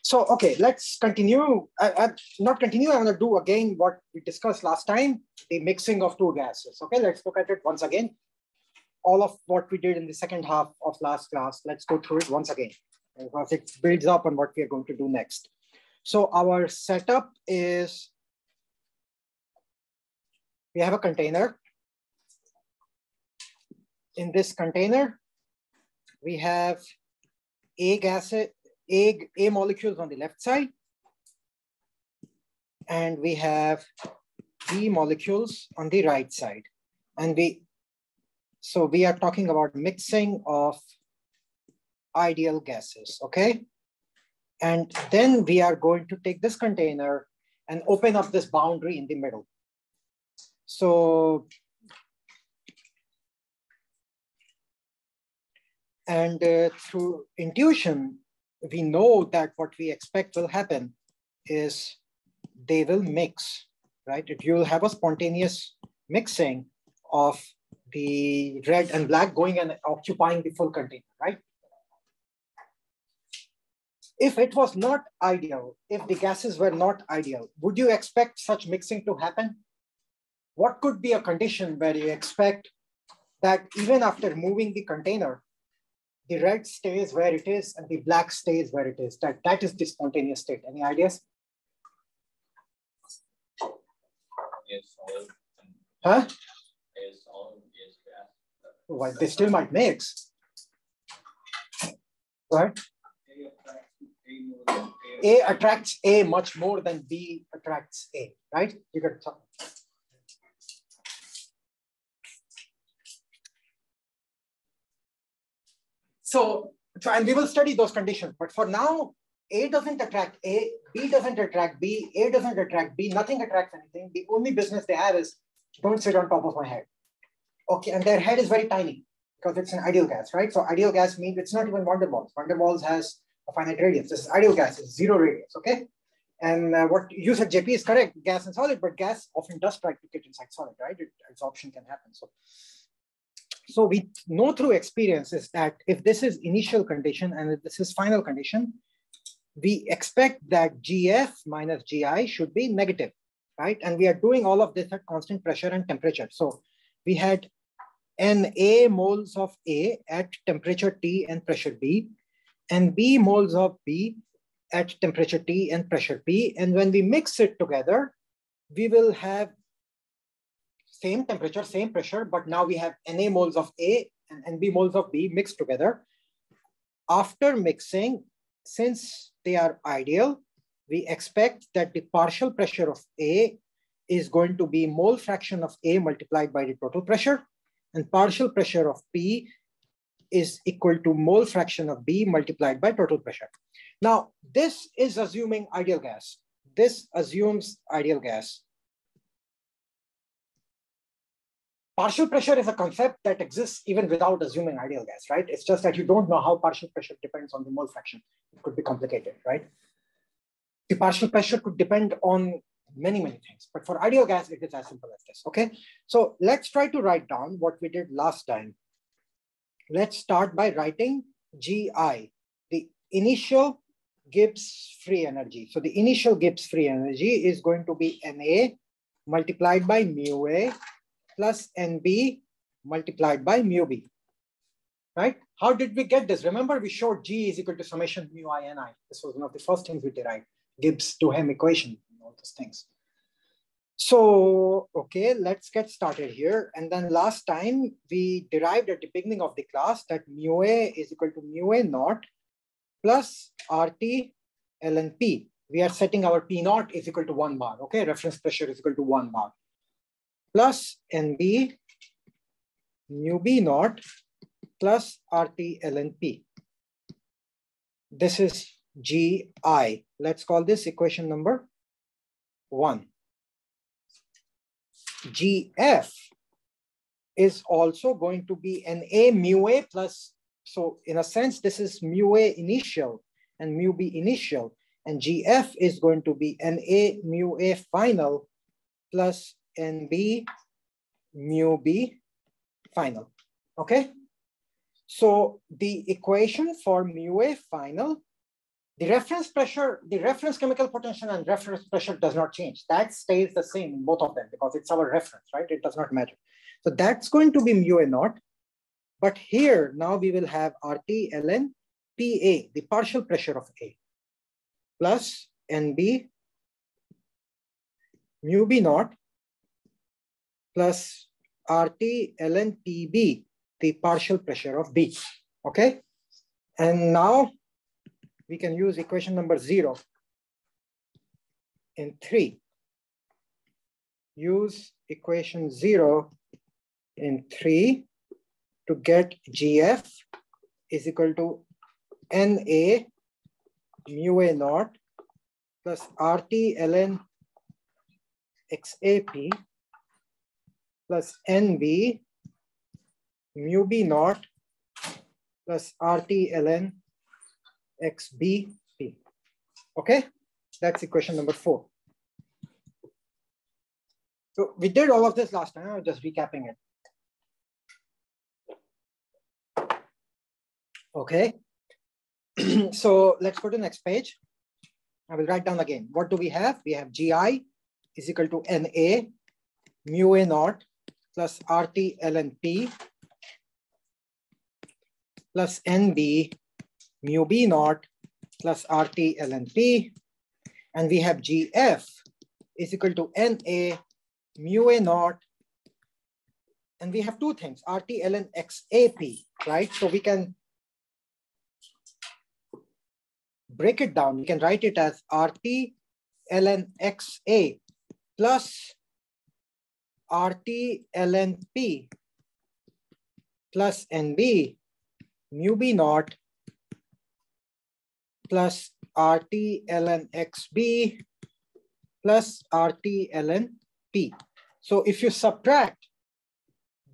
So, okay, let's continue. Not continue, I'm gonna do again what we discussed last time, the mixing of two gases. Okay, let's look at it once again. All of what we did in the second half of last class, let's go through it once again, because it builds up on what we are going to do next. So our setup is, we have a container. In this container, we have A gases, A molecules on the left side, and we have B molecules on the right side. And so we are talking about mixing of ideal gases, okay? And then we are going to take this container and open up this boundary in the middle. So, and through intuition, we know that what we expect will happen is they will mix, right? You will have a spontaneous mixing of the red and black going and occupying the full container, right? If it was not ideal, if the gases were not ideal, would you expect such mixing to happen? What could be a condition where you expect that even after moving the container, the red stays where it is and the black stays where it is? That is the spontaneous state. Any ideas? Yes, solid. Huh? Yes, solid. Yes, gas. Well, they still might mix. Right? A attracts A much more than B attracts A, right? You got something. So, and we will study those conditions, but for now, A doesn't attract A, B doesn't attract B, A doesn't attract B, nothing attracts anything. The only business they have is don't sit on top of my head. Okay, and their head is very tiny because it's an ideal gas, right? So ideal gas means it's not even van der Waals. Van der Waals has a finite radius. This is ideal gas, it's zero radius, okay? And what you said, JP, is correct, gas and solid, but gas often does try to get inside solid, right? Absorption can happen. So we know through experience is that if this is initial condition and if this is final condition, we expect that GF minus GI should be negative, right? And we are doing all of this at constant pressure and temperature. So we had Na moles of A at temperature T and pressure B, and B moles of B at temperature T and pressure P. And when we mix it together, we will have same temperature, same pressure, but now we have Na moles of A and Nb moles of B mixed together. After mixing, since they are ideal, we expect that the partial pressure of A is going to be mole fraction of A multiplied by the total pressure, and partial pressure of P is equal to mole fraction of B multiplied by total pressure. Now, this is assuming ideal gas. This assumes ideal gas. Partial pressure is a concept that exists even without assuming ideal gas, right? It's just that you don't know how partial pressure depends on the mole fraction. It could be complicated, right? The partial pressure could depend on many, many things, but for ideal gas, it is as simple as this, okay? So let's try to write down what we did last time. Let's start by writing GI, the initial Gibbs free energy. So the initial Gibbs free energy is going to be Na multiplied by mu A plus Nb multiplied by mu B, right? How did we get this? Remember, we showed G is equal to summation mu I Ni. This was one of the first things we derived, Gibbs-Duhem equation, all those things. So, okay, let's get started here. And then last time we derived at the beginning of the class that mu A is equal to mu A naught plus RT ln P. We are setting our P naught is equal to 1 bar, okay? Reference pressure is equal to 1 bar. Plus Nb mu B naught plus RT ln P. This is GI. Let's call this equation number 1. GF is also going to be Na mu A plus, so in a sense, this is mu A initial and mu B initial, and GF is going to be Na mu A final plus Nb mu B final, okay? So the equation for mu A final The reference pressure, the reference chemical potential and reference pressure does not change. That stays the same in both of them because it's our reference, right? It does not matter. So that's going to be mu A naught. But here, now we will have RT ln PA, the partial pressure of A, plus NB mu B naught plus RT ln PB, the partial pressure of B, okay? And now we can use equation number 0 in 3. Use equation 0 in 3 to get GF is equal to NA mu A naught plus RT ln XAP plus NB mu B naught plus RT ln XBP. Okay, that's equation number 4. So we did all of this last time. I'm just recapping it. Okay, so let's go to the next page. I will write down again. What do we have? We have GI is equal to NA mu A naught plus RT ln P plus NB mu B naught plus RT ln P. And we have GF is equal to NA mu A naught. And we have two things, RT ln XAP, right? So we can break it down. We can write it as RT ln XA plus RT ln P plus NB mu B naught plus RT ln XB plus RT ln P. So if you subtract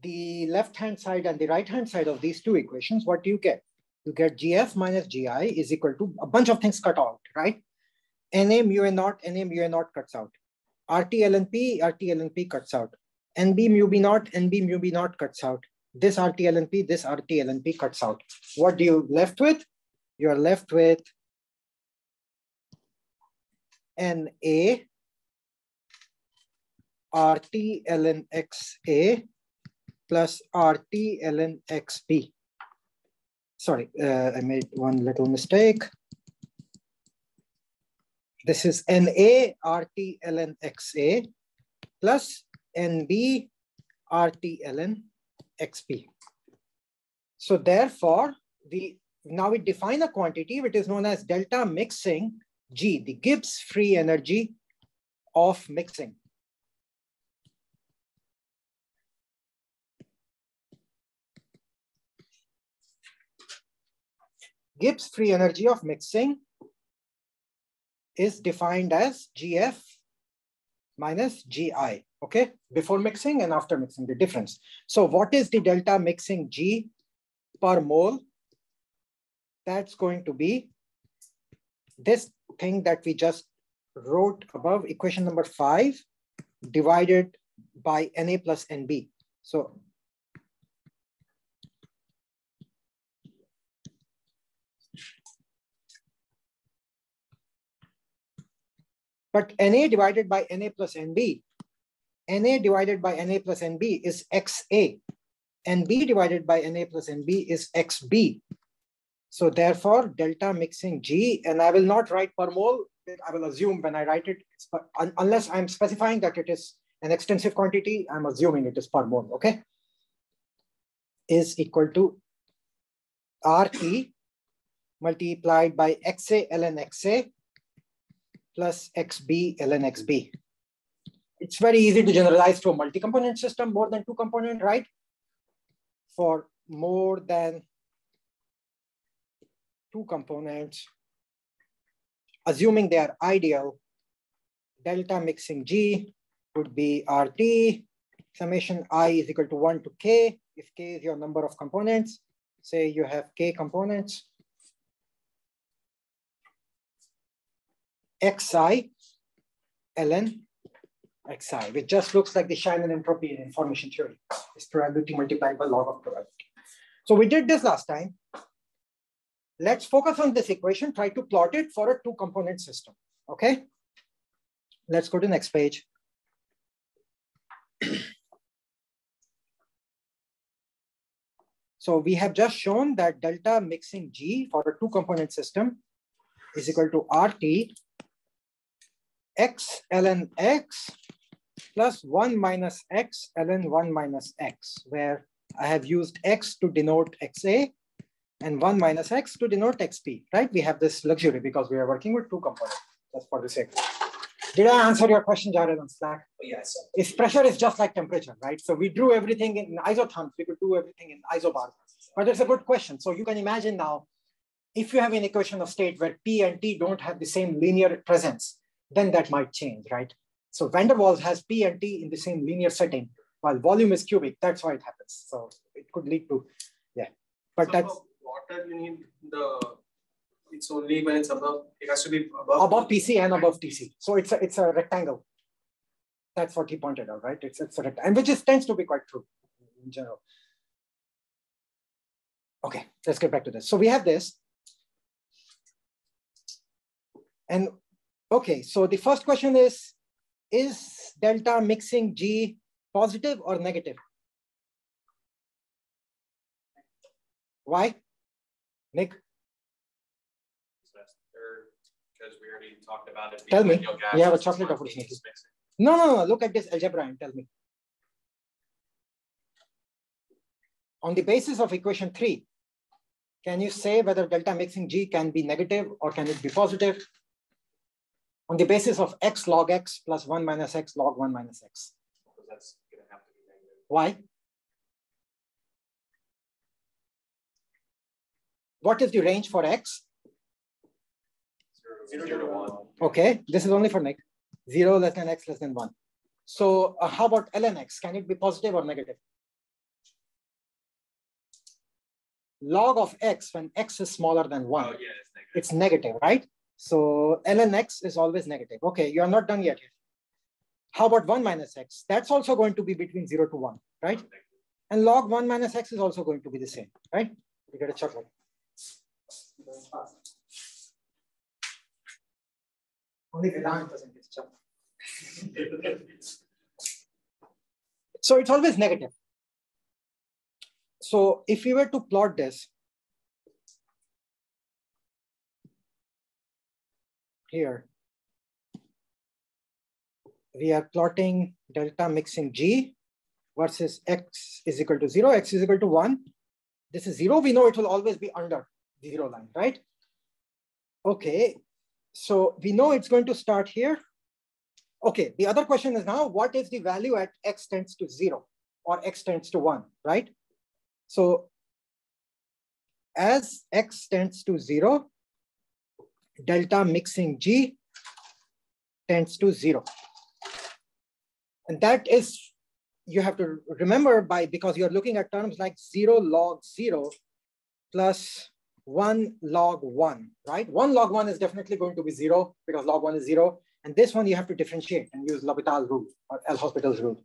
the left-hand side and the right-hand side of these two equations, what do you get? You get GF minus GI is equal to a bunch of things cut out, right? NA mu A naught cuts out. RT ln P cuts out. NB mu B naught cuts out. This RT ln P, this RT ln P cuts out. What do you left with? You are left with NA RT ln XA plus RT ln XB. Sorry, I made one little mistake. This is NA RT ln XA plus NB RT ln XB. So therefore, now we define a quantity which is known as delta mixing G, the Gibbs free energy of mixing. Gibbs free energy of mixing is defined as GF minus GI, okay? Before mixing and after mixing, the difference. So what is the delta mixing G per mole? That's going to be this thing that we just wrote above, equation number 5, divided by Na plus Nb. So but Na divided by Na plus Nb, Na divided by Na plus Nb is Xa. Nb divided by Na plus Nb is Xb. So therefore, delta mixing G, and I will not write per mole. I will assume when I write it, unless I'm specifying that it is an extensive quantity, I'm assuming it is per mole, okay? Is equal to RT multiplied by XA ln XA plus XB ln XB. It's very easy to generalize to a multi-component system, more than 2 component, right? For more than 2 components, assuming they are ideal, delta mixing G would be RT summation I is equal to 1 to K. If K is your number of components, say you have K components, Xi ln Xi, which just looks like the Shannon entropy in information theory. It's probability multiplied by log of probability. So we did this last time. let's focus on this equation, try to plot it for a two-component system, okay? Let's go to the next page. So we have just shown that delta mixing G for a two-component system is equal to RT x ln x plus 1 minus x ln 1 minus x, where I have used x to denote xa and 1 minus x to denote xp, right? We have this luxury because we are working with two components, just for the sake. Did I answer your question, Jared, on Slack? Yes. If pressure is just like temperature, right? So we drew everything in isotherms, we could do everything in isobars. But it's a good question. So you can imagine now, if you have an equation of state where P and T don't have the same linear presence, then that might change, right? So van der Waals has P and T in the same linear setting, while volume is cubic. That's why it happens. So it could lead to, yeah. But so that's water. You need it's only when it's above. It has to be above PC and above TC. So it's a rectangle. That's what he pointed out, right? It's a rectangle, and which tends to be quite true in general. Okay, let's get back to this. So we have this, and okay. So the first question is delta mixing G positive or negative? Why, Nick? Because we already talked about it. Tell me. You have a chocolate opportunity. No. Look at this algebra and tell me. On the basis of equation 3, can you say whether delta mixing G can be negative or can it be positive? On the basis of x log x plus 1 minus x log 1 minus x. Because that's going to have to be negative. Why? What is the range for x? 0 to 1. Okay, this is only for Nick. 0 less than x less than 1. So how about ln x? Can it be positive or negative? Log of x when x is smaller than 1. Oh, yeah, it's negative, right? So ln x is always negative. Okay, you are not done yet here. How about 1 minus x? That's also going to be between 0 to 1, right? And log 1 minus x is also going to be the same, right? You get a chocolate. Only Vedant doesn't get chocolate. So it's always negative. So if we were to plot this here, we are plotting delta mixing G versus x is equal to 0, x is equal to 1. This is 0. We know it will always be under the 0 line, right? Okay, so we know it's going to start here. Okay, the other question is now, what is the value at x tends to 0 or x tends to 1, right? So as x tends to 0, delta mixing G tends to 0. And that is, you have to remember because you're looking at terms like 0 log 0 plus 1 log 1, right? 1 log 1 is definitely going to be 0 because log 1 is 0. And this one you have to differentiate and use L'Hopital rule or L'Hospital's rule,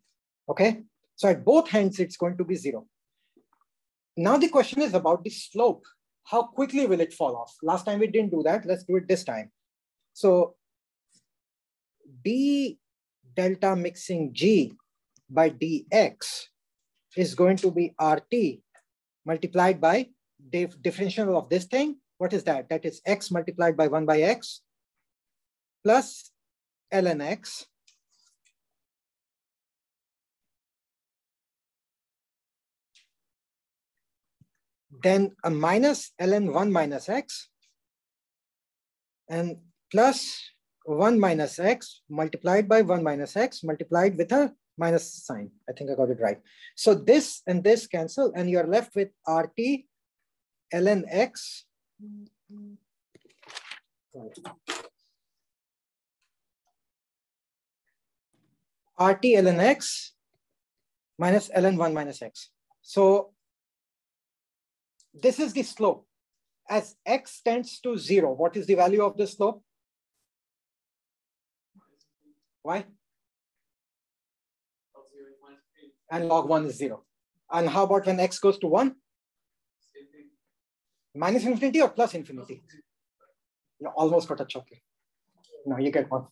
okay? So at both ends, it's going to be 0. Now the question is about the slope. How quickly will it fall off? Last time we didn't do that. Let's do it this time. So d delta mixing G by dx is going to be RT multiplied by differential of this thing. What is that? That is x multiplied by 1 by x plus ln x then a minus ln 1 minus x and plus 1 minus x multiplied by 1 minus x multiplied with a minus sign. I think I got it right. So this and this cancel and you're left with RT ln x RT ln x minus ln 1 minus x. So this is the slope. As x tends to 0, what is the value of the slope? Why? And log 1 is 0. And how about when x goes to 1? Minus infinity or plus infinity? You almost got a chocolate. No, you get one.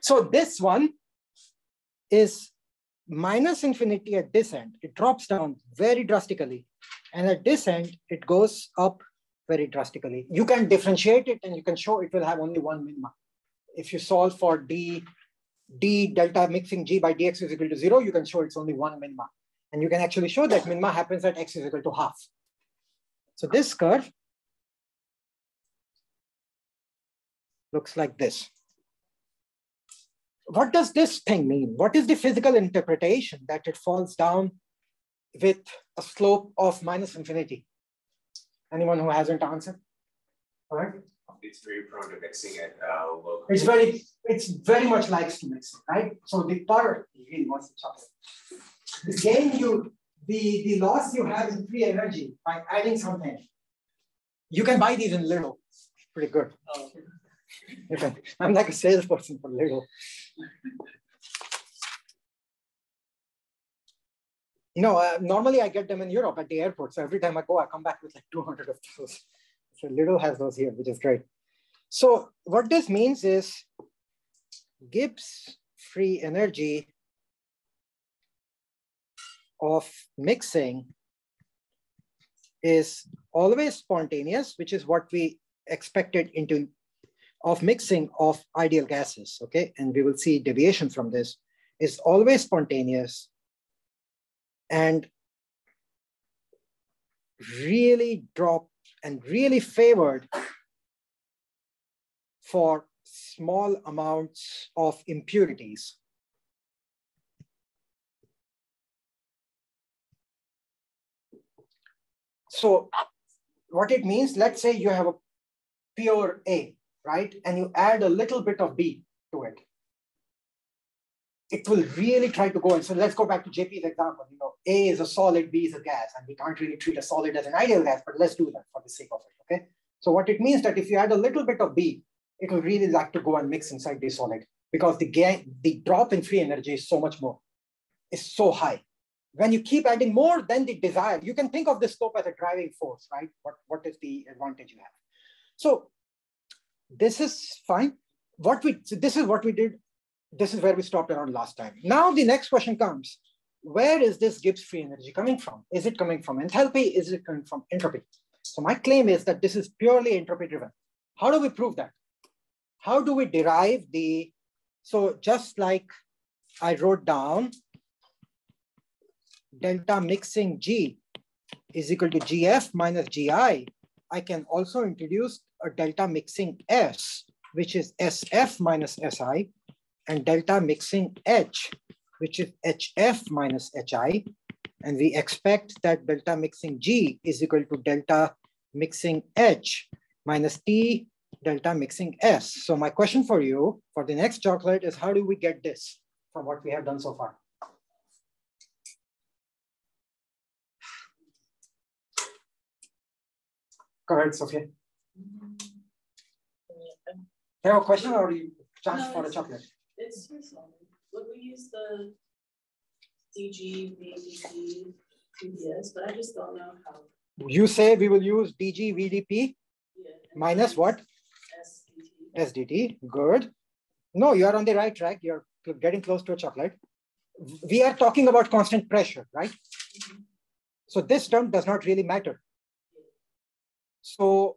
So this one is minus infinity at this end. It drops down very drastically. And at this end, it goes up very drastically. You can differentiate it and you can show it will have only one minima. If you solve for d delta mixing g by dx is equal to 0, you can show it's only one minima. And you can actually show that minima happens at x is equal to half. So this curve looks like this. What does this thing mean? What is the physical interpretation that it falls down with a slope of minus infinity? Anyone who hasn't answered? All right. It's very prone to mixing it. It's very much likes to mix it, right? So the part really wants to chocolate. The gain the loss you have in free energy by adding something. You can buy these in Lidl. Pretty good. Okay. I'm like a salesperson for Lidl. You know, normally I get them in Europe at the airport. So every time I go, I come back with like 200 of those. So Lidl has those here, which is great. So what this means is Gibbs free energy of mixing is always spontaneous, which is what we expected of mixing of ideal gases, okay? And we will see deviation from this, is always spontaneous and really dropped and really favored for small amounts of impurities. So what it means, let's say you have a pure A, right? And you add a little bit of B to it. It will really try to go. And so let's go back to JP's example. You know, A is a solid, B is a gas, and we can't really treat a solid as an ideal gas, but let's do that for the sake of it, okay? So what it means that if you add a little bit of B, it will really like to go and mix inside the solid because the drop in free energy is so much more, it's so high. When you keep adding more, then the desire, you can think of the slope as a driving force, right? What is the advantage you have? So this is fine. This is what we did. This is where we stopped around last time. Now the next question comes, where is this Gibbs free energy coming from? Is it coming from enthalpy? Is it coming from entropy? So my claim is that this is purely entropy driven. How do we prove that? How do we derive so just like I wrote down delta mixing G is equal to GF minus GI, I can also introduce a delta mixing S, which is SF minus SI, and delta mixing H, which is HF minus HI. And we expect that delta mixing G is equal to delta mixing H minus T delta mixing S. So my question for you for the next chocolate is, how do we get this from what we have done so far? Go ahead, Sophia. You have a question or you chance for a chocolate? It's for solid. Would we use the DG, VDP, PDS, but I just don't know how. You say we will use DG, VDP minus what? SDT. Good. No, you are on the right track. You're getting close to a chocolate. We are talking about constant pressure, right? Mm-hmm. So this term does not really matter. So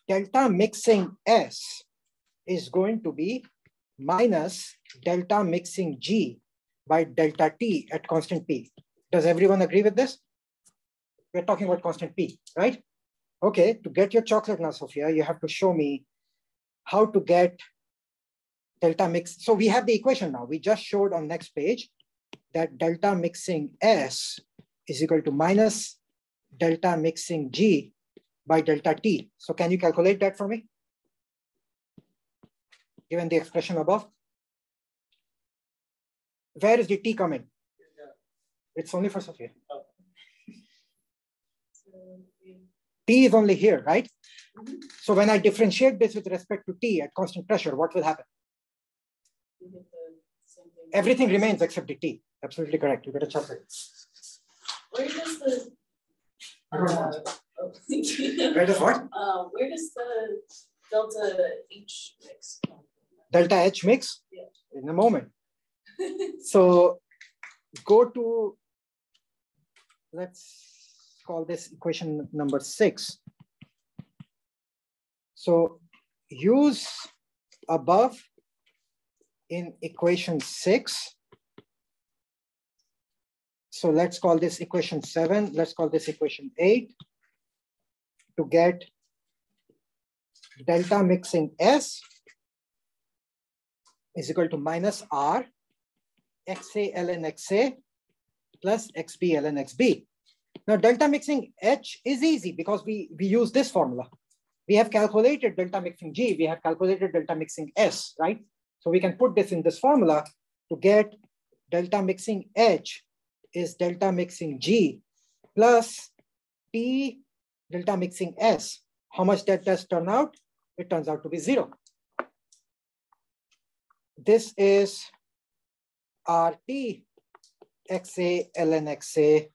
delta mixing S is going to be minus delta mixing G by delta T at constant P. Does everyone agree with this? We're talking about constant P, right? Okay, to get your chocolate now, Sophia, you have to show me how to get delta mix. So we have the equation now. We just showed on next page that delta mixing S is equal to minus delta mixing G by delta T. So can you calculate that for me? Given the expression above. Where is the T coming? It's only for Sophia. T is only here, right? Mm-hmm. So when I differentiate this with respect to T at constant pressure, what will happen? You get the same thing Everything remains except the T. Absolutely correct. You got to check it. Where does the Where does what? where does the delta H mix come Delta H mix? Yeah. In a moment. from? So go to, let's call this equation number 6. So use above in equation 6. So let's call this equation 7. Let's call this equation 8 to get delta mixing S is equal to minus R XA ln XA plus XB ln XB. Now delta mixing H is easy because we use this formula. We have calculated delta mixing G, we have calculated delta mixing S, right? So we can put this in this formula to get delta mixing H is delta mixing G plus T delta mixing S. How much that does turn out? It turns out to be 0. This is RT XA ln XA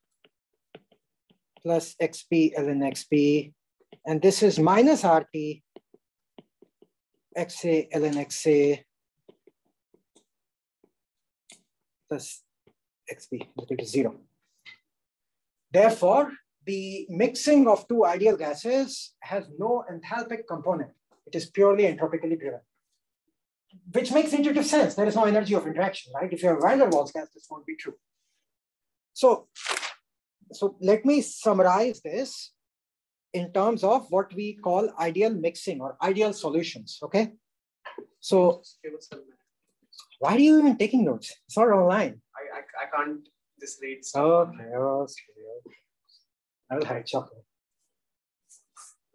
plus XP ln XP. And this is minus RT XA ln XA plus XP equal to 0. Therefore, the mixing of two ideal gases has no enthalpic component. It is purely entropically driven, which makes intuitive sense. There is no energy of interaction, right? If you have van der Waals gas, this won't be true. So let me summarize this in terms of what we call ideal mixing or ideal solutions, okay? So Give us a minute. why are you even taking notes? It's not online. I can't just read stuff. Okay. I will hide chocolate.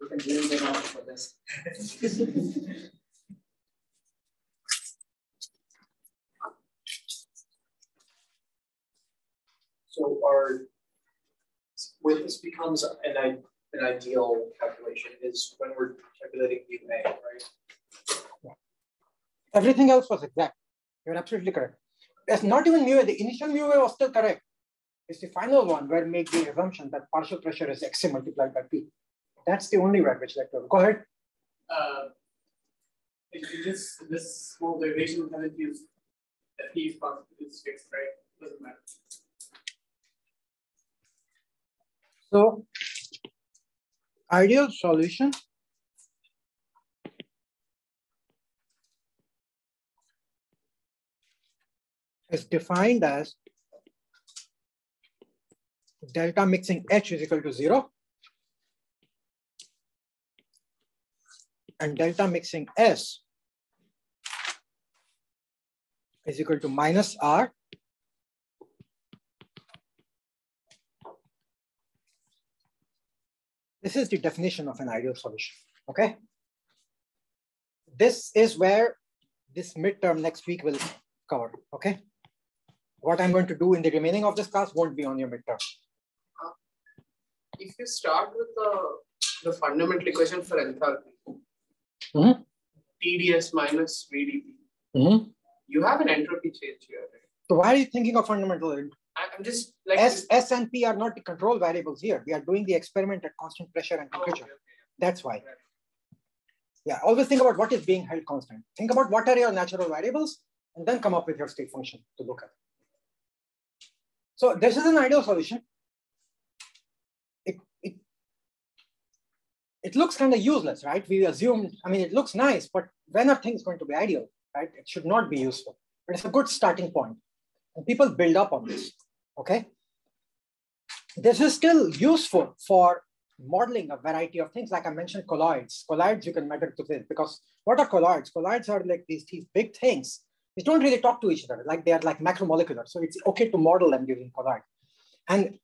You can blame them out for this. So when this becomes an ideal calculation is when we're calculating UA, right? Yeah. Everything else was exact. You're absolutely correct. It's not even mu A. The initial mu A was still correct. It's the final one where we make the assumption that partial pressure is XA multiplied by P. That's the only way which like to go ahead. This small derivation haven't used that P is constant is fixed, right? Doesn't matter. So ideal solution is defined as delta mixing H is equal to 0 and delta mixing S is equal to minus R This is the definition of an ideal solution, okay? This is where this midterm next week will cover, okay? What I'm going to do in the remaining of this class won't be on your midterm. If you start with the fundamental equation for enthalpy, TdS minus VdP, you have an entropy change here, right? So why are you thinking of fundamental? I'm just like S and P are not the control variables here. We are doing the experiment at constant pressure and temperature. Okay. That's why. Yeah, always think about what is being held constant. Think about what are your natural variables and then come up with your state function to look at. So this is an ideal solution. It looks kind of useless, right? We assume, I mean, it looks nice, but when are things going to be ideal, right? It should not be useful, but it's a good starting point. And people build up on this, okay? This is still useful for modeling a variety of things. Like I mentioned, colloids. Colloids you can measure to this because what are colloids? Colloids are like these big things. They don't really talk to each other. Like they are like macromolecular. So it's okay to model them using colloid. And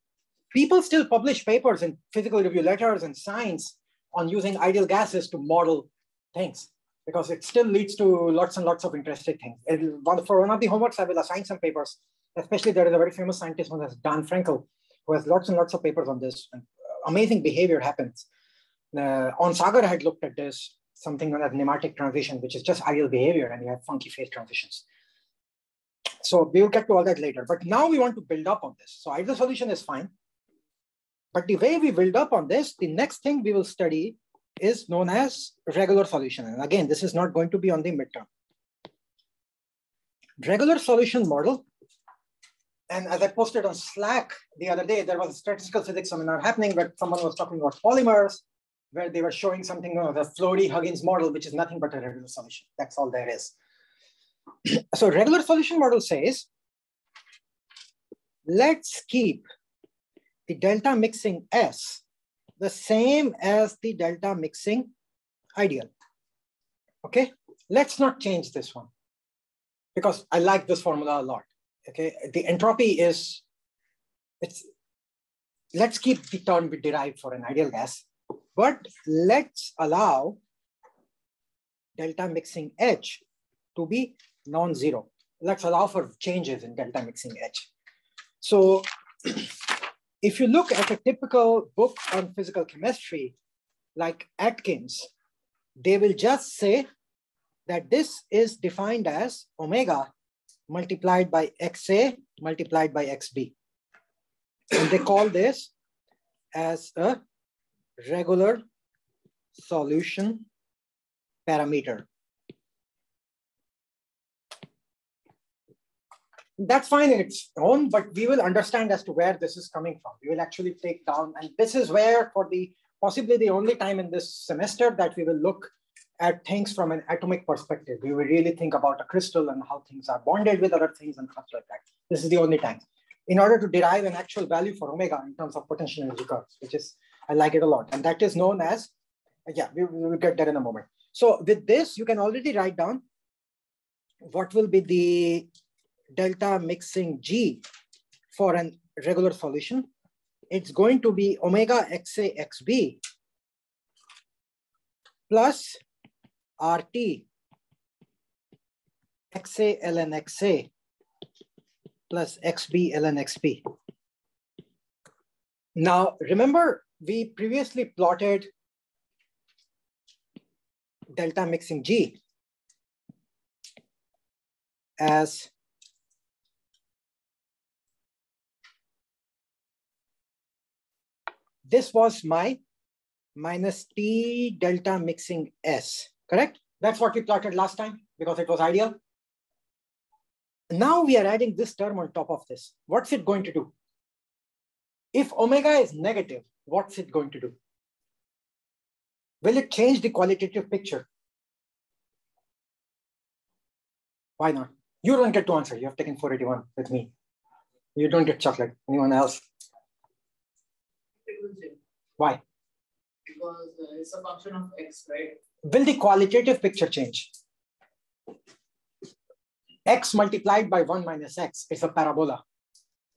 people still publish papers in physical review letters and science on using ideal gases to model things because it still leads to lots and lots of interesting things. For one of the homeworks, I will assign some papers, especially there is a very famous scientist one that's Dan Frankel, who has lots and lots of papers on this. And amazing behavior happens. On Sagar had looked at this, something known as nematic transition, which is just ideal behavior, and you have funky phase transitions. So we will get to all that later. But now we want to build up on this. So ideal solution is fine. But the way we build up on this, the next thing we will study is known as regular solution. And again, this is not going to be on the midterm. Regular solution model. And as I posted on Slack the other day, there was a statistical physics seminar happening where someone was talking about polymers, where they were showing something of the Flory-Huggins model, which is nothing but a regular solution. That's all there is. So regular solution model says, let's keep the delta mixing S the same as the delta mixing ideal. Okay, let's not change this one because I like this formula a lot. Okay, the entropy is, let's keep the term we derived for an ideal gas, but let's allow delta mixing H to be non-zero. Let's allow for changes in delta mixing H. So if you look at a typical book on physical chemistry, like Atkins, they will just say that this is defined as omega multiplied by XA multiplied by XB. And they call this as a regular solution parameter. That's fine in its own, but we will understand as to where this is coming from. We will actually take down, and this is where for the possibly the only time in this semester that we will look at things from an atomic perspective. We will really think about a crystal and how things are bonded with other things and stuff like that. This is the only time. In order to derive an actual value for omega in terms of potential energy curves, which is, I like it a lot. And that is known as, yeah, we will get there in a moment. So with this, you can already write down what will be the delta mixing G for an regular solution. It's going to be omega XA XB plus RT XA ln XA plus XB ln XB. Now, remember, we previously plotted delta mixing G as this was my minus T delta mixing S, correct? That's what we plotted last time because it was ideal. Now we are adding this term on top of this. What's it going to do? If omega is negative, what's it going to do? Will it change the qualitative picture? Why not? You don't get to answer. You have taken 481 with me. You don't get chocolate. Anyone else? It will change Why? because it's a function of x, right? Will the qualitative picture change? X multiplied by 1 minus x is a parabola.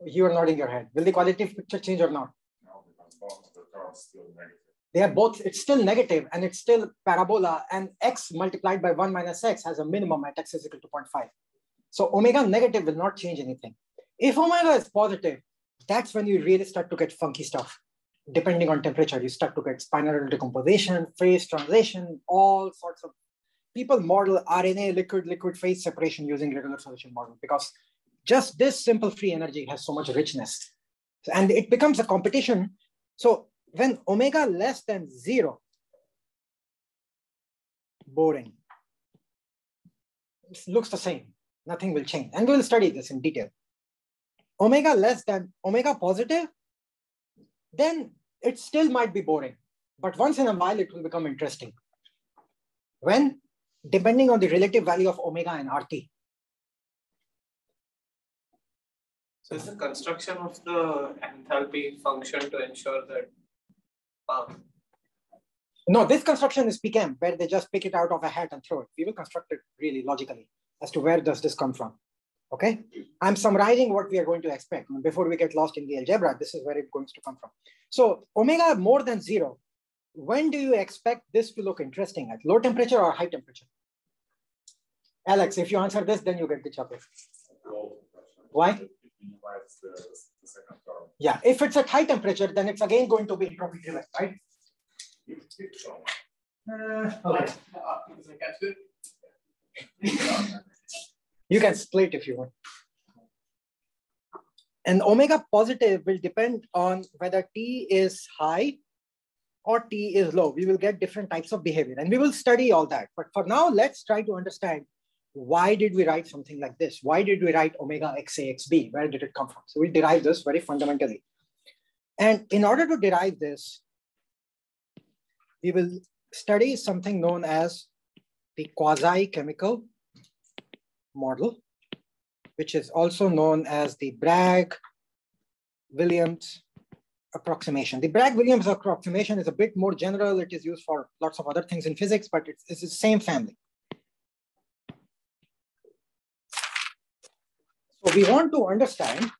You are nodding your head. Will the qualitative picture change or not? No, because both of the terms still negative. They are both, it's still negative and it's still parabola, and x multiplied by 1 minus x has a minimum at x is equal to 0.5. So omega negative will not change anything. If omega is positive, that's when you really start to get funky stuff. Depending on temperature, you start to get spiral decomposition, phase translation, all sorts of, people model RNA liquid phase separation using regular solution model because just this simple free energy has so much richness. And it becomes a competition. So when omega less than 0, boring. It looks the same, nothing will change. And we'll study this in detail. Omega less than omega positive, then it still might be boring. But once in a while, it will become interesting. When? Depending on the relative value of omega and RT. So it's the construction of the enthalpy function to ensure that. No, this construction is PChem, where they just pick it out of a hat and throw it. We will construct it really logically as to where does this come from. Okay, I'm summarizing what we are going to expect. Before we get lost in the algebra, this is where it's going to come from. So omega more than 0, when do you expect this to look interesting? At low temperature or high temperature? Alex, if you answer this, then you get the chocolate. Why? Yeah, if it's at high temperature, then it's again going to be entropy driven, right? Okay. You can split if you want. And omega positive will depend on whether T is high or T is low. We will get different types of behavior and we will study all that. But for now, let's try to understand why did we write something like this? Why did we write omega XAXB? Where did it come from? So we'll derive this very fundamentally. And in order to derive this, we will study something known as the quasi-chemical model, which is also known as the Bragg-Williams approximation. The Bragg-Williams approximation is a bit more general. It is used for lots of other things in physics, but it's the same family. So we want to understand,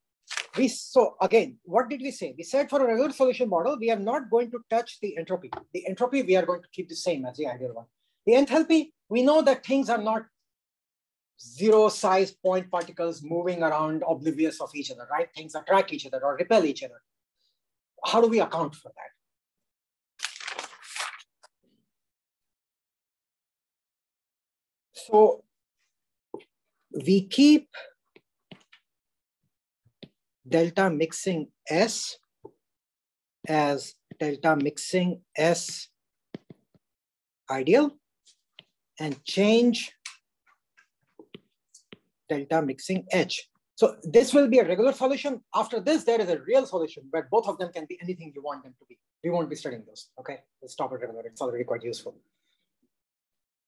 so again, what did we say? We said for a regular solution model, we are not going to touch the entropy. The entropy, we are going to keep the same as the ideal one. The enthalpy, we know that things are not zero size point particles moving around oblivious of each other, right? Things attract each other or repel each other. How do we account for that? So we keep delta mixing S as delta mixing S ideal and change delta mixing H. So this will be a regular solution. After this, there is a real solution where both of them can be anything you want them to be. We won't be studying those. Okay, let's stop at regular. It's already quite useful.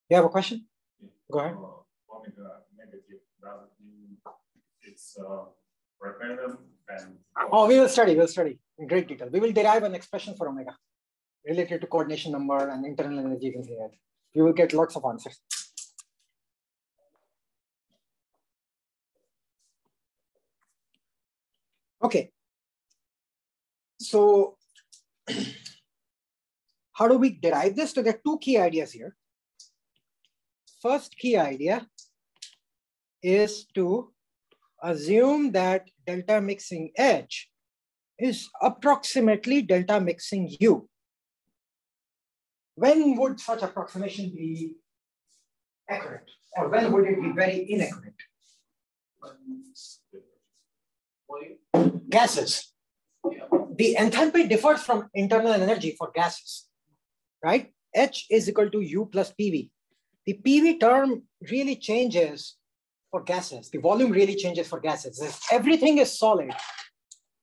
You have a question? Go ahead. Omega negative, does it mean it's random and... Oh, we will study in great detail. We will derive an expression for omega related to coordination number and internal energy. You will get lots of answers. Okay. So how do we derive this? So there are two key ideas here. First key idea is to assume that delta mixing H is approximately delta mixing U. When would such approximation be accurate? Or when would it be very inaccurate? Gases. The enthalpy differs from internal energy for gases, right? H is equal to U plus PV. The PV term really changes for gases. The volume really changes for gases. If everything is solid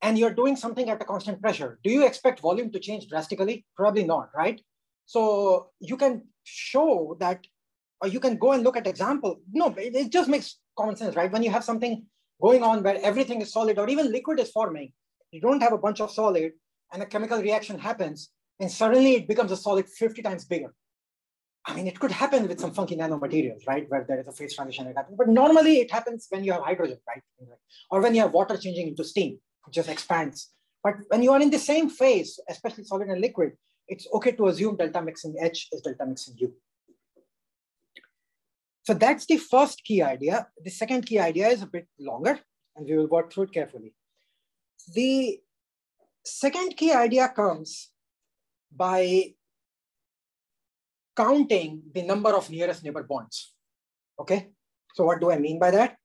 and you're doing something at a constant pressure, do you expect volume to change drastically? Probably not, right? So you can show that, or you can go and look at example. No, it just makes common sense, right? When you have something going on where everything is solid or even liquid is forming, you don't have a bunch of solid and a chemical reaction happens and suddenly it becomes a solid 50 times bigger. I mean, it could happen with some funky nanomaterials, right? Where there is a phase transition, it happens. But normally it happens when you have hydrogen, right? Or when you have water changing into steam, it just expands. But when you are in the same phase, especially solid and liquid, it's okay to assume delta mixing H is delta mixing U. So that's the first key idea. The second key idea is a bit longer and we will go through it carefully. The second key idea comes by counting the number of nearest neighbor bonds. Okay, so what do I mean by that?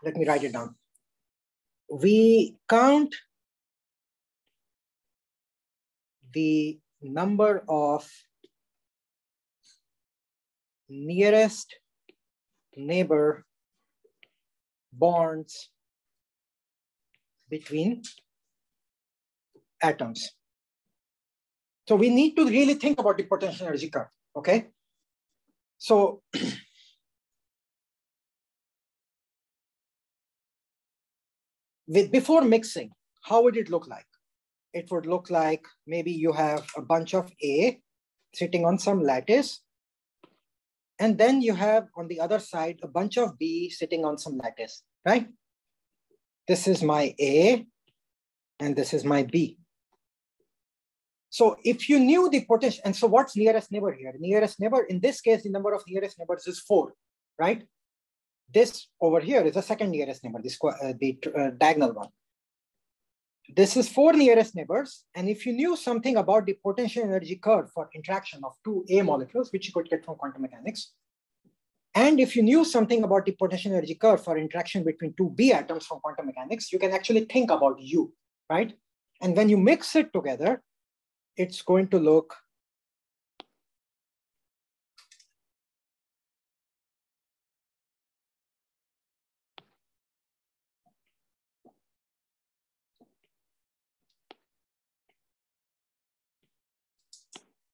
Let me write it down. We count the number of nearest neighbor bonds between atoms. So we need to really think about the potential energy curve, okay? So before mixing, how would it look like? It would look like maybe you have a bunch of A sitting on some lattice, and then you have on the other side a bunch of B sitting on some lattice, right? This is my A, and this is my B. So if you knew the potential, and so what's nearest neighbor here? Nearest neighbor, in this case, the number of nearest neighbors is 4, right? This over here is the second nearest neighbor, the diagonal one. This is 4 nearest neighbors. And if you knew something about the potential energy curve for interaction of 2 A molecules, which you could get from quantum mechanics, And if you knew something about the potential energy curve for interaction between two B atoms from quantum mechanics, you can actually think about U, right? And when you mix it together, it's going to look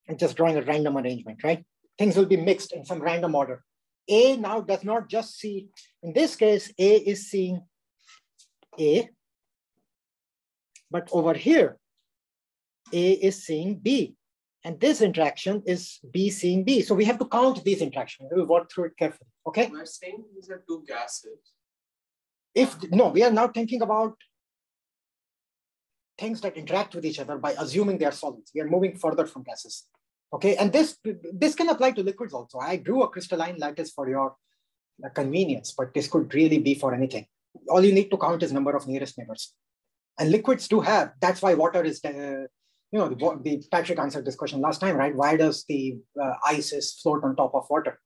and just drawing a random arrangement, right? Things will be mixed in some random order. A now does not just see, in this case, A is seeing A, but over here, A is seeing B. And this interaction is B seeing B. So we have to count these interactions. We'll work through it carefully, okay? We're saying these are two gases. No, we are now thinking about things that interact with each other by assuming they are solids. We are moving further from gases. Okay, and this can apply to liquids also. I drew a crystalline lattice for your convenience, but this could really be for anything. All you need to count is number of nearest neighbors. And liquids do have, that's why water is, the Patrick answered this question last time, right? Why does the ice float on top of water?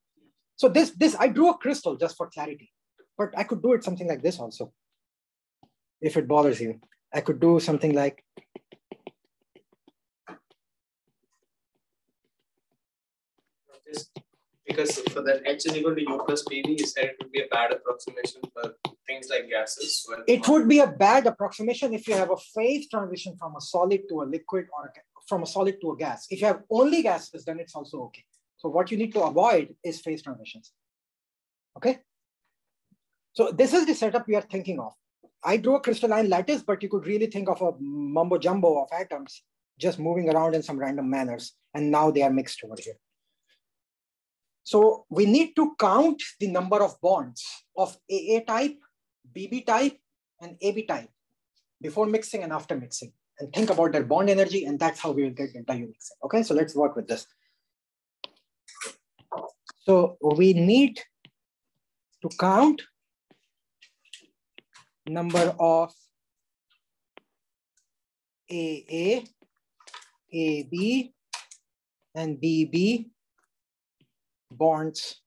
So this I drew a crystal just for clarity, but I could do it something like this also. If it bothers you, I could do something like, Because for that H is equal to U plus PV, you said it would be a bad approximation for things like gases. It would be a bad approximation if you have a phase transition from a solid to a liquid or from a solid to a gas. If you have only gases, then it's also okay. So what you need to avoid is phase transitions. Okay. So this is the setup we are thinking of. I drew a crystalline lattice, but you could really think of a mumbo jumbo of atoms just moving around in some random manners. And now they are mixed over here. So we need to count the number of bonds of AA type, BB type, and AB type before mixing and after mixing, and think about their bond energy, and that's how we will get delta U mixing. Okay, so let's work with this. So we need to count number of AA, AB, and BB bonds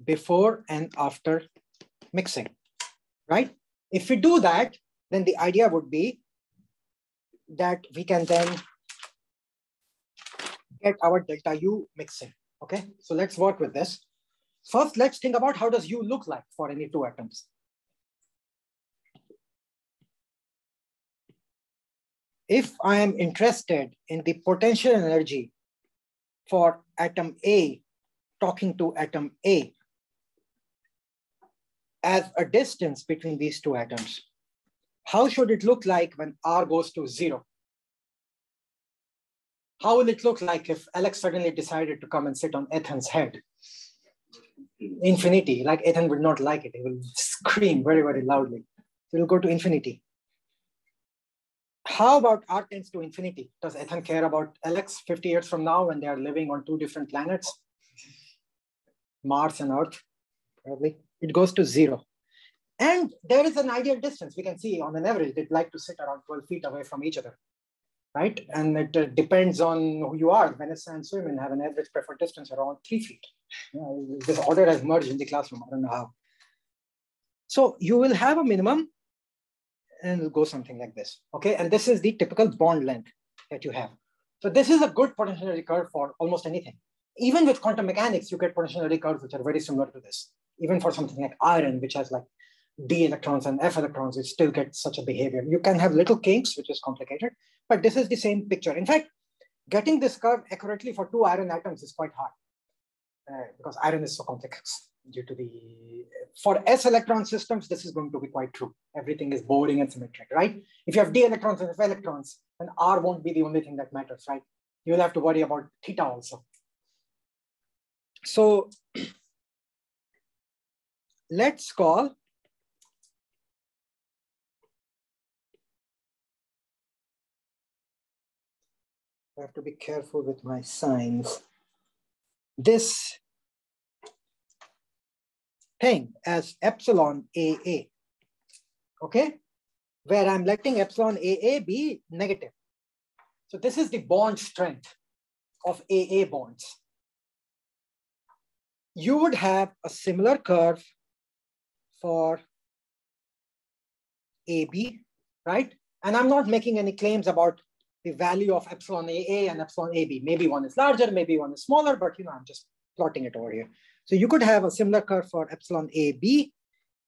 before and after mixing, right? If we do that, then the idea would be that we can then get our delta U mixing, okay? So let's work with this. First, let's think about how does U look like for any two atoms. If I am interested in the potential energy for atom A talking to atom A as a distance between these two atoms, how should it look like when R goes to 0? How will it look like if Alex suddenly decided to come and sit on Ethan's head? Infinity, like Ethan would not like it. He will scream very, very loudly. So it will go to infinity. How about R tends to infinity? Does Ethan care about Alex 50 years from now when they are living on two different planets? Mars and Earth, probably. It goes to 0. And there is an ideal distance. We can see on an average, they'd like to sit around 12 feet away from each other, right? And it depends on who you are. Vanessa and Suman have an average preferred distance around 3 feet. This order has merged in the classroom. I don't know how. So you will have a minimum and it'll go something like this, okay? And this is the typical bond length that you have. So this is a good potential energy curve for almost anything. Even with quantum mechanics, you get potential energy curves which are very similar to this. Even for something like iron, which has like D electrons and F electrons, it still gets such a behavior. You can have little kinks, which is complicated, but this is the same picture. In fact, getting this curve accurately for two iron atoms is quite hard because iron is so complex. Due to for S electron systems, this is going to be quite true. Everything is boring and symmetric, right? If you have D electrons and F electrons, then R won't be the only thing that matters, right? You will have to worry about theta also. So let's call I have to be careful with my signs. This thing as epsilon AA, okay? Where I'm letting epsilon AA be negative. So this is the bond strength. of AA bonds, you would have a similar curve for AB, right? And I'm not making any claims about the value of epsilon AA and epsilon AB. Maybe one is larger, maybe one is smaller, but I'm just plotting it over here. So you could have a similar curve for epsilon AB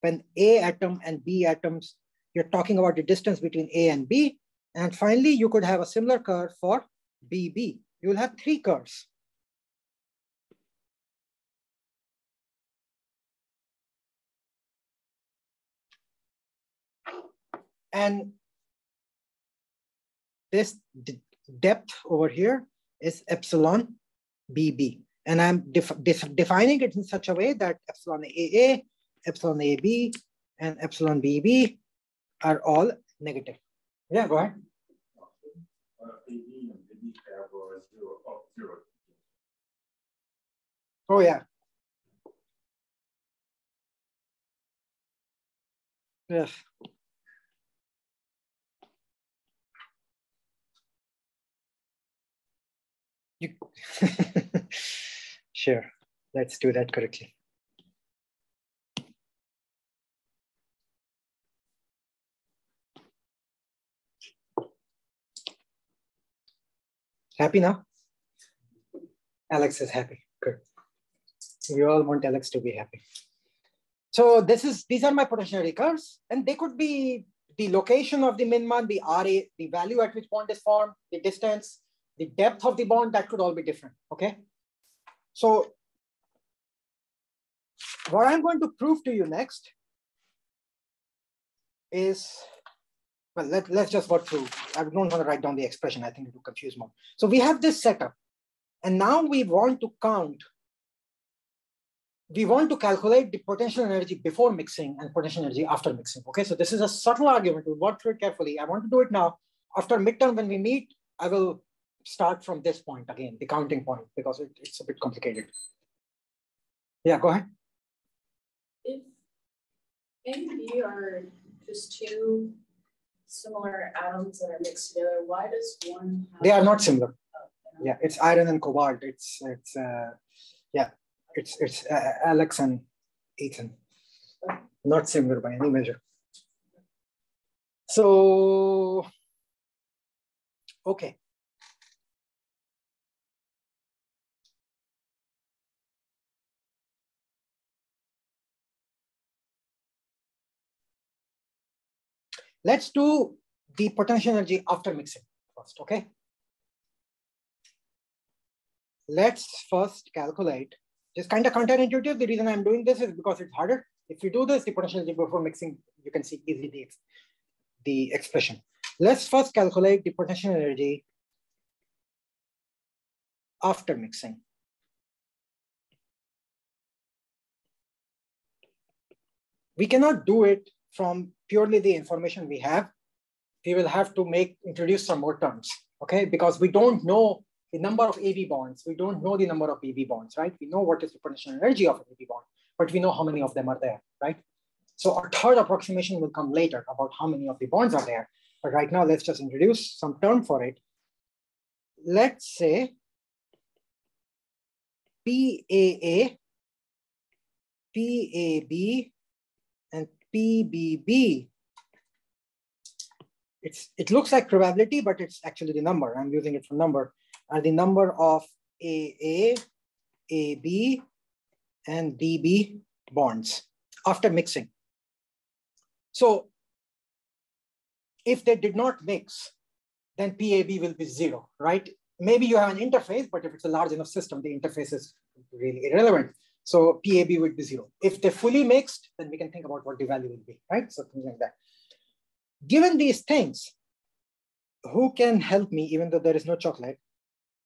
when A atom and B atoms, you're talking about the distance between A and B. And finally, you could have a similar curve for BB. You will have 3 curves. And this depth over here is epsilon BB. And I'm defining it in such a way that epsilon AA, epsilon AB, and epsilon BB are all negative. Yeah, go ahead. AB and BB have 0. Oh, yeah. Yes. Sure, let's do that correctly. Happy now? Alex is happy. Good. We all want Alex to be happy. So these are my potentiality curves, and they could be the location of the min-man, the RA, the value at which bond is formed, the distance, the depth of the bond, that could all be different, okay? So what I'm going to prove to you next is, well, let's just work through. I don't want to write down the expression. I think it will confuse more. So we have this setup, and now we want to count. We want to calculate the potential energy before mixing and potential energy after mixing. Okay, so this is a subtle argument. We'll work through it carefully. I want to do it now. After midterm, when we meet, I will start from this point again, the counting point, because it's a bit complicated. Yeah, go ahead. If A and B are just 2 similar atoms that are mixed together, why does one have... They are not similar. Yeah, it's iron and cobalt. It's Alex and Ethan. Not similar by any measure. So, okay. Let's do the potential energy after mixing first, okay? Let's first calculate, just kind of counterintuitive. The reason I'm doing this is because it's harder. If you do this, the potential energy before mixing, you can see easily the expression. Let's first calculate the potential energy after mixing. We cannot do it from purely the information we have. We will have to introduce some more terms, okay? Because we don't know the number of AB bonds. We don't know the number of BB bonds, right? We know what is the potential energy of an AB bond, but we know how many of them are there, right? So our third approximation will come later about how many of the bonds are there. But right now, let's just introduce some term for it. Let's say PAA, PAB, and PBB. It looks like probability, but it's actually the number. I'm using it for number. Are the number of AA, AB, and BB bonds after mixing. So if they did not mix, then PAB will be 0, right? Maybe you have an interface, but if it's a large enough system, the interface is really irrelevant. So PAB would be 0. If they fully mixed, then we can think about what the value will be, right? So things like that. Given these things, who can help me, even though there is no chocolate,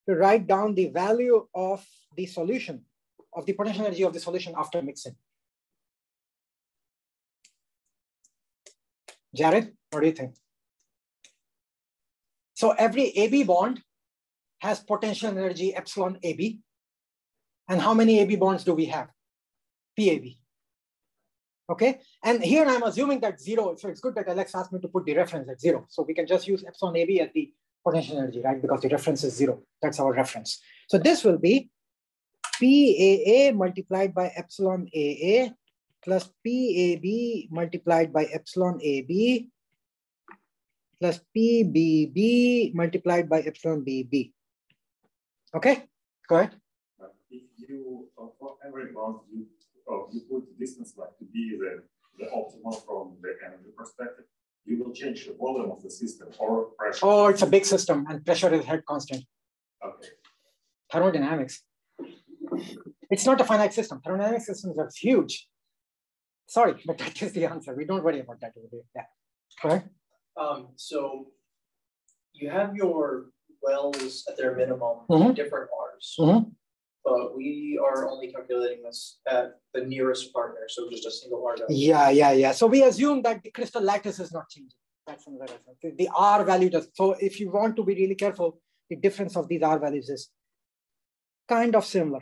to write down the value of the solution, of the potential energy of the solution after mixing? Jared, what do you think? So every AB bond has potential energy epsilon AB. And how many AB bonds do we have? PAB. Okay, and here I'm assuming that 0, so it's good that Alex asked me to put the reference at 0. So we can just use epsilon AB as the potential energy, right? Because the reference is 0. That's our reference. So this will be PAA multiplied by epsilon AA plus PAB multiplied by epsilon AB plus PBB multiplied by epsilon BB. Okay, go ahead. If you, for every bound, you put distance like to be the optimal from the energy perspective, you will change the volume of the system or pressure. Oh, it's a big system and pressure is head constant. Okay. Thermodynamics. It's not a finite system. Thermodynamic systems are huge. Sorry, but that is the answer. We don't worry about that over there. Yeah. Go ahead. So you have your wells at their minimum, different R's, but we are only calculating this at the nearest partner, so just a single R. Yeah. So we assume that the crystal lattice is not changing. That's another reference. The R value does. So if you want to be really careful, the difference of these R values is kind of similar.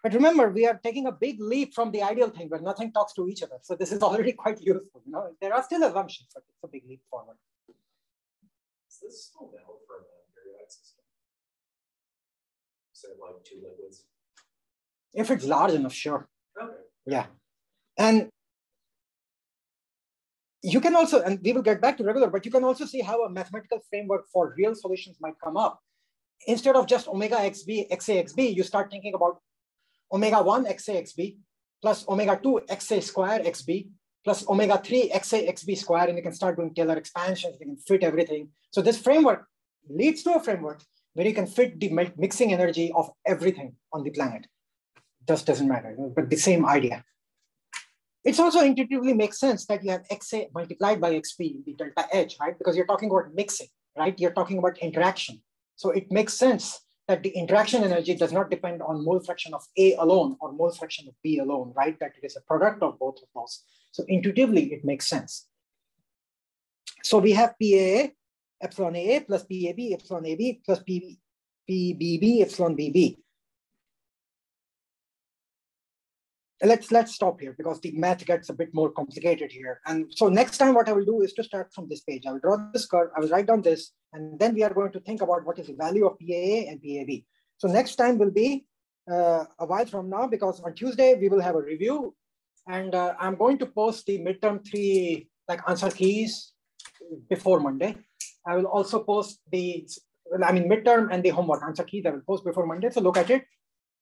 But remember, we are taking a big leap from the ideal thing where nothing talks to each other. So this is already quite useful. You know, there are still assumptions, but it's a big leap forward. Is this still valid for a periodic system? Say like 2 liquids. If it's large enough, sure. Okay. Yeah. And you can also, and we will get back to regular, but you can also see how a mathematical framework for real solutions might come up. Instead of just omega xb, xa xb, you start thinking about omega 1 xa xb plus omega 2 xa square xb plus omega 3 xa xb square, and you can start doing Taylor expansions, you can fit everything. So this framework leads to a framework where you can fit the mixing energy of everything on the planet. Just doesn't matter, but the same idea. It's also intuitively makes sense that you have xa multiplied by xp in the delta H, right? Because you're talking about mixing, right? You're talking about interaction. So it makes sense that the interaction energy does not depend on mole fraction of A alone or mole fraction of B alone, right? That it is a product of both of those. So intuitively, it makes sense. So we have PAA, epsilon AA plus PAB, epsilon AB plus PBB, epsilon BB. Let's stop here because the math gets a bit more complicated here. And so next time what I will do is to start from this page. I will draw this curve, I will write down this, and then we are going to think about what is the value of PAA and PAB. So next time will be a while from now, because on Tuesday we will have a review, and I'm going to post the midterm 3 like answer keys before Monday. I will also post the, midterm and the homework answer keys I will post before Monday. So look at it,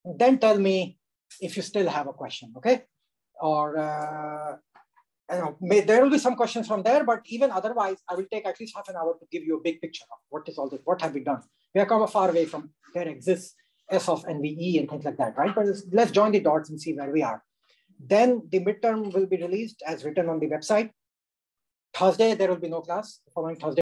then tell me if you still have a question, okay? Or I don't know, there will be some questions from there, but even otherwise, I will take at least half an hour to give you a big picture of what is all this, what have we done? We are kind of far away from there exists S of NVE and things like that, right? But let's join the dots and see where we are. Then the midterm will be released as written on the website. Thursday, there will be no class. The following Thursday.